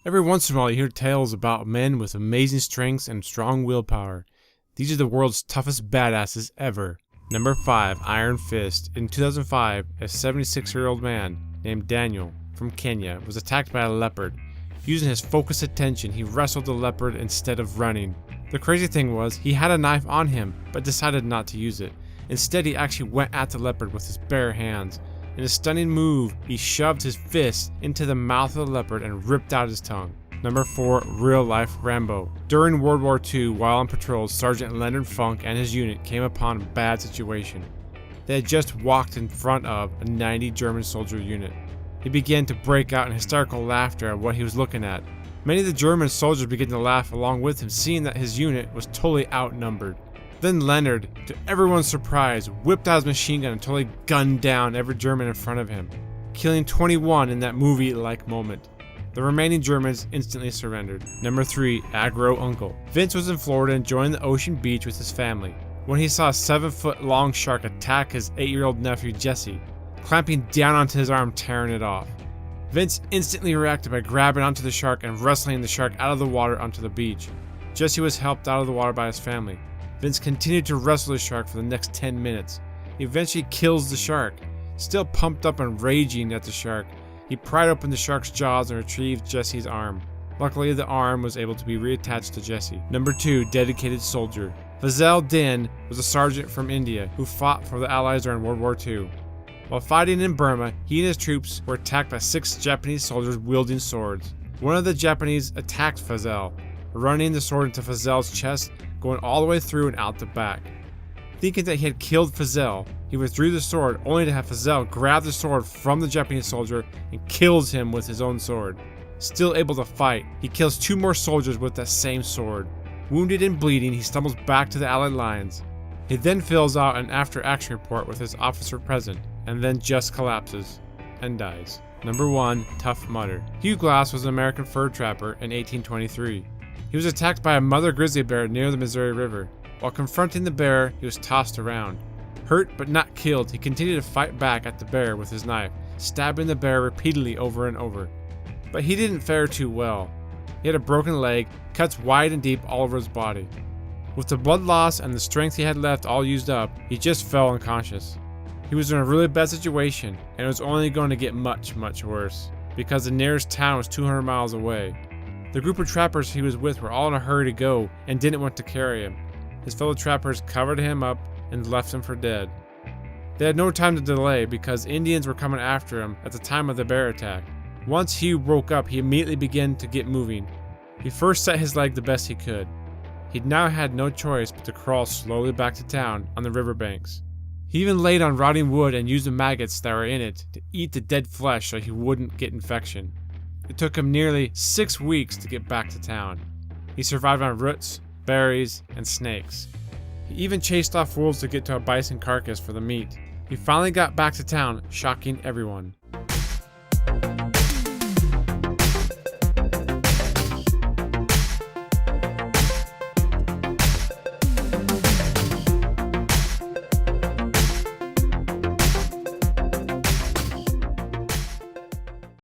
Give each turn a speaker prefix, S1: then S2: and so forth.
S1: Every once in a while you hear tales about men with amazing strengths and strong willpower. These are the world's toughest badasses ever. Number 5. Iron Fist. In 2005, a 76-year-old man named Daniel from Kenya was attacked by a leopard. Using his focused attention, he wrestled the leopard instead of running. The crazy thing was, he had a knife on him, but decided not to use it. Instead, he actually went at the leopard with his bare hands. In a stunning move, he shoved his fist into the mouth of the leopard and ripped out his tongue. Number 4. Real-life Rambo. During World War II, while on patrol, Sergeant Leonard Funk and his unit came upon a bad situation. They had just walked in front of a 90 German soldier unit. He began to break out in hysterical laughter at what he was looking at. Many of the German soldiers began to laugh along with him, seeing that his unit was totally outnumbered. Then Leonard, to everyone's surprise, whipped out his machine gun and totally gunned down every German in front of him, killing 21 in that movie-like moment. The remaining Germans instantly surrendered. Number 3. Aggro Uncle. Vince was in Florida enjoying the ocean beach with his family when he saw a 7-foot-long shark attack his 8-year-old nephew Jesse, clamping down onto his arm, tearing it off. Vince instantly reacted by grabbing onto the shark and wrestling the shark out of the water onto the beach. Jesse was helped out of the water by his family. Vince continued to wrestle the shark for the next 10 minutes. He eventually kills the shark. Still pumped up and raging at the shark, he pried open the shark's jaws and retrieved Jesse's arm. Luckily, the arm was able to be reattached to Jesse. Number 2. Dedicated Soldier. Fazal Din was a sergeant from India who fought for the Allies during World War II. While fighting in Burma, he and his troops were attacked by 6 Japanese soldiers wielding swords. One of the Japanese attacked Fazal, running the sword into Fazal's chest, going all the way through and out the back. Thinking that he had killed Fazal, he withdrew the sword only to have Fazal grab the sword from the Japanese soldier and kills him with his own sword. Still able to fight, he kills 2 more soldiers with that same sword. Wounded and bleeding, he stumbles back to the Allied lines. He then fills out an after-action report with his officer present, and then just collapses and dies. Number 1. Tough Mudder. Hugh Glass was an American fur trapper in 1823. He was attacked by a mother grizzly bear near the Missouri River. While confronting the bear, he was tossed around. Hurt but not killed, he continued to fight back at the bear with his knife, stabbing the bear repeatedly over and over. But he didn't fare too well. He had a broken leg, cuts wide and deep all over his body. With the blood loss and the strength he had left all used up, he just fell unconscious. He was in a really bad situation, and it was only going to get much, much worse, because the nearest town was 200 miles away. The group of trappers he was with were all in a hurry to go and didn't want to carry him. His fellow trappers covered him up and left him for dead. They had no time to delay because Indians were coming after him at the time of the bear attack. Once Hugh woke up, he immediately began to get moving. He first set his leg the best he could. He now had no choice but to crawl slowly back to town on the riverbanks. He even laid on rotting wood and used the maggots that were in it to eat the dead flesh so he wouldn't get infection. It took him nearly 6 weeks to get back to town. He survived on roots, berries, and snakes. He even chased off wolves to get to a bison carcass for the meat. He finally got back to town, shocking everyone.